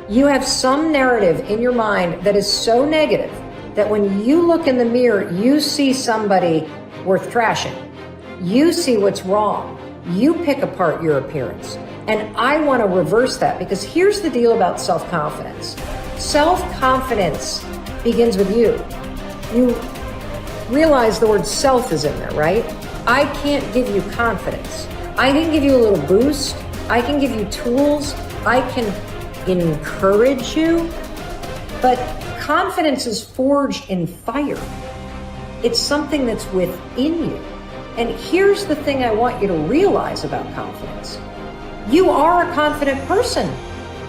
You have some narrative in your mind that is so negative that when you look in the mirror, you see somebody worth trashing. You see what's wrong. You pick apart your appearance. And I want to reverse that, because here's the deal about self-confidence. Self-confidence begins with you. You realize the word self is in there, right? I can't give you confidence. I can give you a little boost. I can give you tools. I can encourage you. But confidence is forged in fire. It's something that's within you. And here's the thing I want you to realize about confidence. You are a confident person.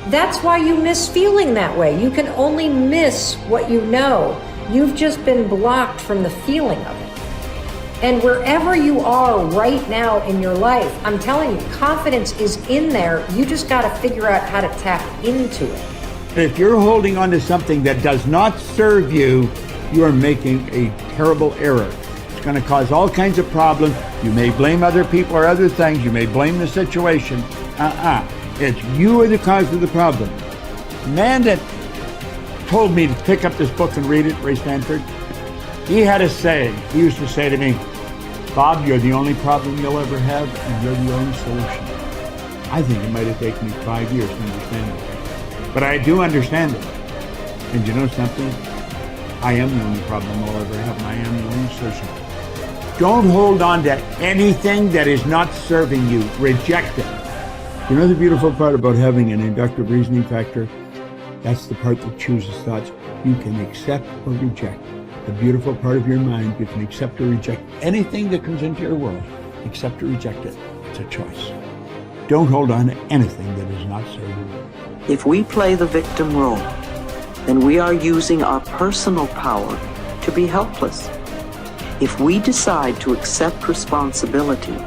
That's why you miss feeling that way. You can only miss what you know. You've just been blocked from the feeling of it. And wherever you are right now in your life, I'm telling you, confidence is in there. You just got to figure out how to tap into it. If you're holding on to something that does not serve you, you are making a terrible error. It's going to cause all kinds of problems. You may blame other people or other things. You may blame the situation. It's you are the cause of the problem. The man that told me to pick up this book and read it, Ray Stanford, he had a saying. He used to say to me, Bob, you're the only problem you'll ever have, and you're the only solution. I think it might have taken me 5 years to understand it. But I do understand it. And you know something? I am the only problem I'll ever have, and I am the only solution. Don't hold on to anything that is not serving you. Reject it. You know the beautiful part about having an inductive reasoning factor? That's the part that chooses thoughts. You can accept or reject. The beautiful part of your mind, you can accept or reject anything that comes into your world. Accept or reject it. It's a choice. Don't hold on to anything that is not serving you. If we play the victim role, then we are using our personal power to be helpless. If we decide to accept responsibility,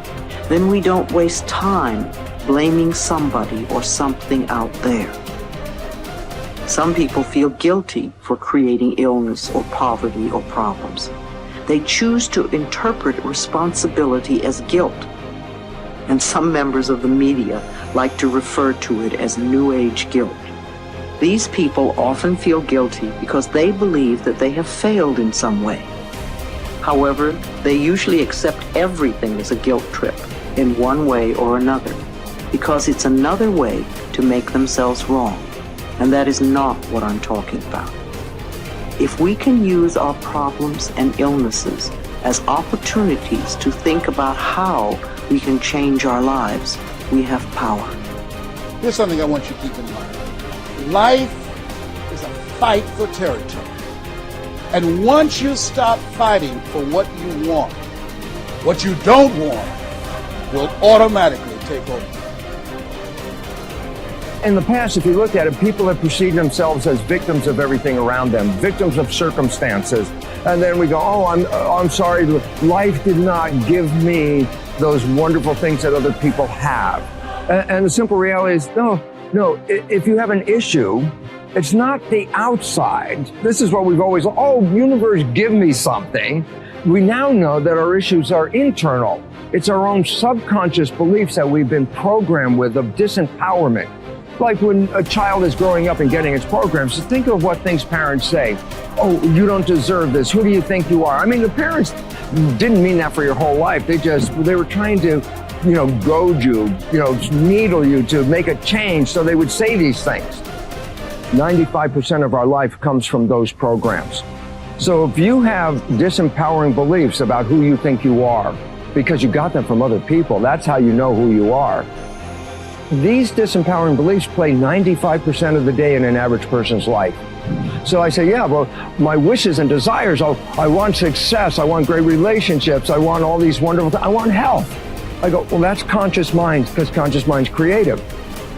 then we don't waste time blaming somebody or something out there. Some people feel guilty for creating illness or poverty or problems. They choose to interpret responsibility as guilt. And some members of the media like to refer to it as New Age guilt. These people often feel guilty because they believe that they have failed in some way. However, they usually accept everything as a guilt trip in one way or another, because it's another way to make themselves wrong. And that is not what I'm talking about. If we can use our problems and illnesses as opportunities to think about how we can change our lives, we have power. Here's something I want you to keep in mind. Life is a fight for territory. And once you stop fighting for what you want, what you don't want will automatically take over. In the past, if you look at it, people have perceived themselves as victims of everything around them, victims of circumstances. And then we go, I'm sorry, life did not give me those wonderful things that other people have. And the simple reality is, no, if you have an issue, it's not the outside. This is what we've always, universe, give me something. We now know that our issues are internal. It's our own subconscious beliefs that we've been programmed with of disempowerment. Like when a child is growing up and getting its programs, so think of what things parents say. Oh, you don't deserve this. Who do you think you are? I mean, the parents didn't mean that for your whole life. They were trying to, goad you, needle you to make a change, so they would say these things. 95% of our life comes from those programs. So if you have disempowering beliefs about who you think you are, because you got them from other people, that's how you know who you are. These disempowering beliefs play 95% of the day in an average person's life. So I say, my wishes and desires, I want success, I want great relationships, I want all these wonderful things, I want health. I go, that's conscious mind, because conscious mind's creative.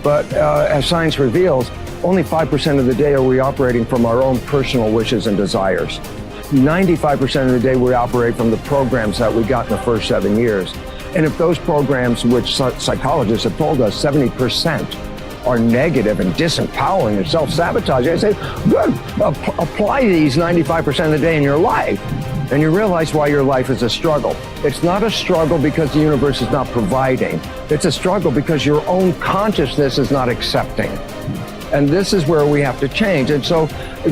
But as science reveals, only 5% of the day are we operating from our own personal wishes and desires. 95% of the day we operate from the programs that we got in the first 7 years. And if those programs, which psychologists have told us 70% are negative and disempowering and self-sabotaging, I say, good, apply these 95% of the day in your life, and you realize why your life is a struggle. It's not a struggle because the universe is not providing. It's a struggle because your own consciousness is not accepting. And this is where we have to change. And so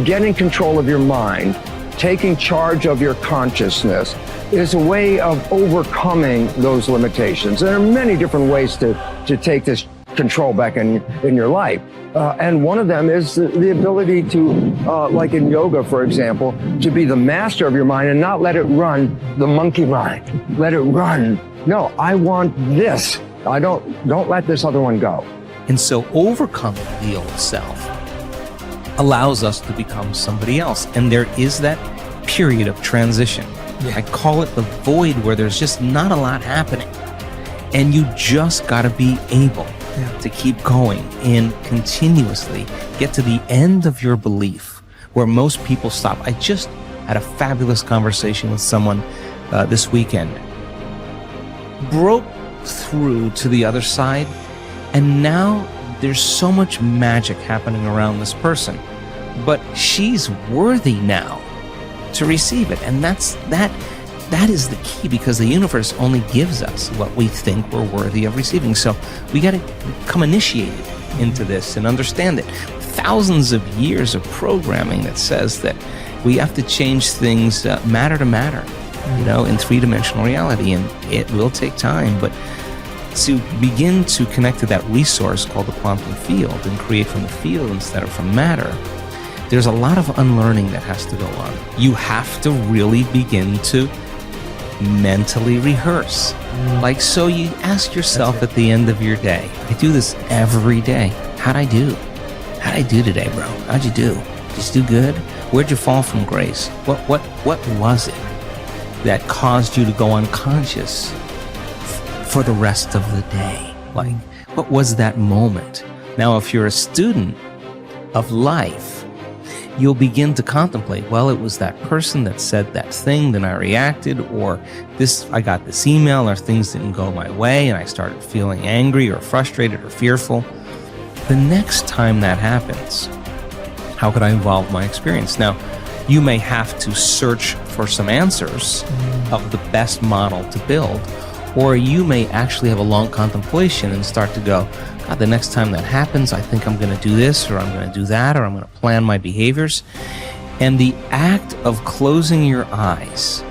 getting control of your mind, taking charge of your consciousness is a way of overcoming those limitations. There are many different ways to take this control back in your life. And one of them is the ability to, like in yoga, for example, to be the master of your mind and not let it run the monkey mind. Let it run. No, I want this. Don't let this other one go. And so overcoming the old self allows us to become somebody else. And there is that period of transition. Yeah. I call it the void, where there's just not a lot happening. And you just got to be able to keep going and continuously get to the end of your belief, where most people stop. I just had a fabulous conversation with someone this weekend. Broke through to the other side, and now there's so much magic happening around this person, but she's worthy now to receive it. And that is the key, because the universe only gives us what we think we're worthy of receiving. So we got to become initiated into this and understand it. Thousands of years of programming that says that we have to change things matter to matter, in three-dimensional reality, and it will take time. But to begin to connect to that resource called the quantum field and create from the field instead of from matter, there's a lot of unlearning that has to go on. You have to really begin to mentally rehearse. Like, so you ask yourself at the end of your day, I do this every day. How'd I do? How'd I do today, bro? How'd you do? Did you do good? Where'd you fall from grace? What was it that caused you to go unconscious for the rest of the day? Like, what was that moment? Now, if you're a student of life, you'll begin to contemplate, well, it was that person that said that thing, then I reacted, or I got this email, or things didn't go my way, and I started feeling angry or frustrated or fearful. The next time that happens, how could I evolve my experience? Now, you may have to search for some answers of the best model to build, or you may actually have a long contemplation and start to go, God, the next time that happens, I think I'm going to do this, or I'm going to do that, or I'm going to plan my behaviors. And the act of closing your eyes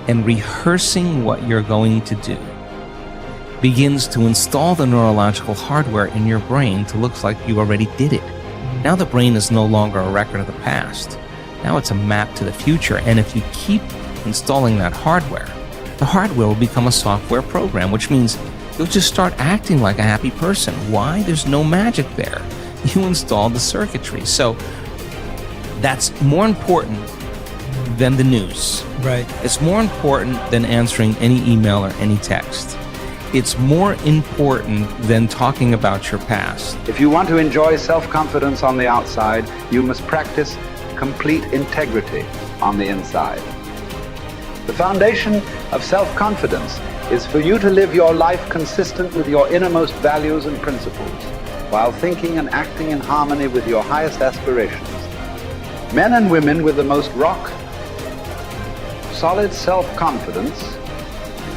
and rehearsing what you're going to do begins to install the neurological hardware in your brain to look like you already did it. Now the brain is no longer a record of the past. Now it's a map to the future. And if you keep installing that hardware, the hardware will become a software program, which means you'll just start acting like a happy person. Why? There's no magic there. You installed the circuitry. So that's more important than the news. Right. It's more important than answering any email or any text. It's more important than talking about your past. If you want to enjoy self-confidence on the outside, you must practice complete integrity on the inside. The foundation of self-confidence is for you to live your life consistent with your innermost values and principles, while thinking and acting in harmony with your highest aspirations. Men and women with the most solid self-confidence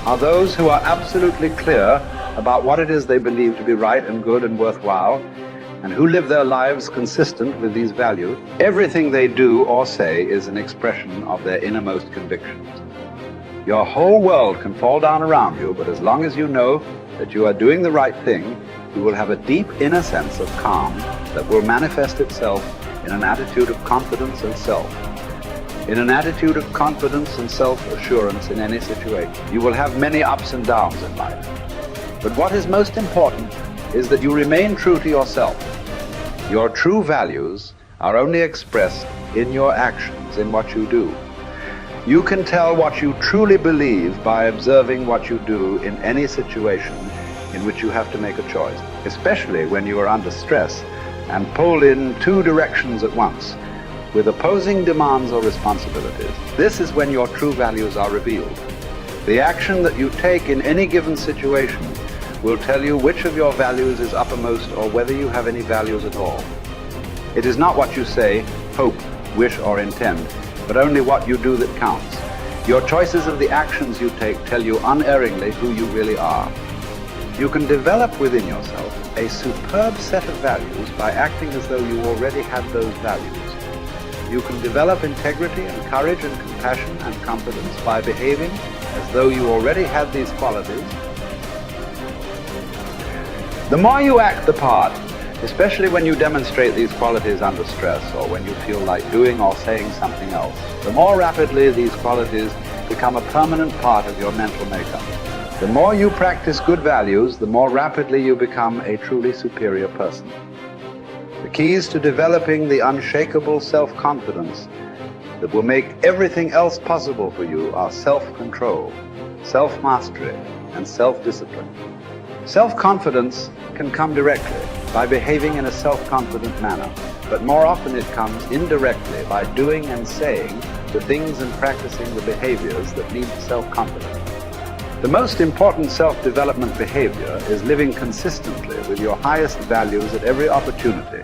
are those who are absolutely clear about what it is they believe to be right and good and worthwhile, and who live their lives consistent with these values. Everything they do or say is an expression of their innermost convictions. Your whole world can fall down around you, but as long as you know that you are doing the right thing, you will have a deep inner sense of calm that will manifest itself in an attitude of confidence and self. In an attitude of confidence and self-assurance in any situation. You will have many ups and downs in life. But what is most important is that you remain true to yourself. Your true values are only expressed in your actions, in what you do. You can tell what you truly believe by observing what you do in any situation in which you have to make a choice, especially when you are under stress and pulled in two directions at once, with opposing demands or responsibilities. This is when your true values are revealed. The action that you take in any given situation will tell you which of your values is uppermost or whether you have any values at all. It is not what you say, hope, wish, or intend, but only what you do that counts. Your choices and the actions you take tell you unerringly who you really are. You can develop within yourself a superb set of values by acting as though you already had those values. You can develop integrity and courage and compassion and confidence by behaving as though you already had these qualities. The more you act the part, especially when you demonstrate these qualities under stress or when you feel like doing or saying something else, the more rapidly these qualities become a permanent part of your mental makeup. The more you practice good values, the more rapidly you become a truly superior person. The keys to developing the unshakable self-confidence that will make everything else possible for you are self-control, self-mastery, and self-discipline. Self-confidence can come directly by behaving in a self-confident manner, but more often it comes indirectly by doing and saying the things and practicing the behaviors that lead to self-confidence. The most important self-development behavior is living consistently with your highest values at every opportunity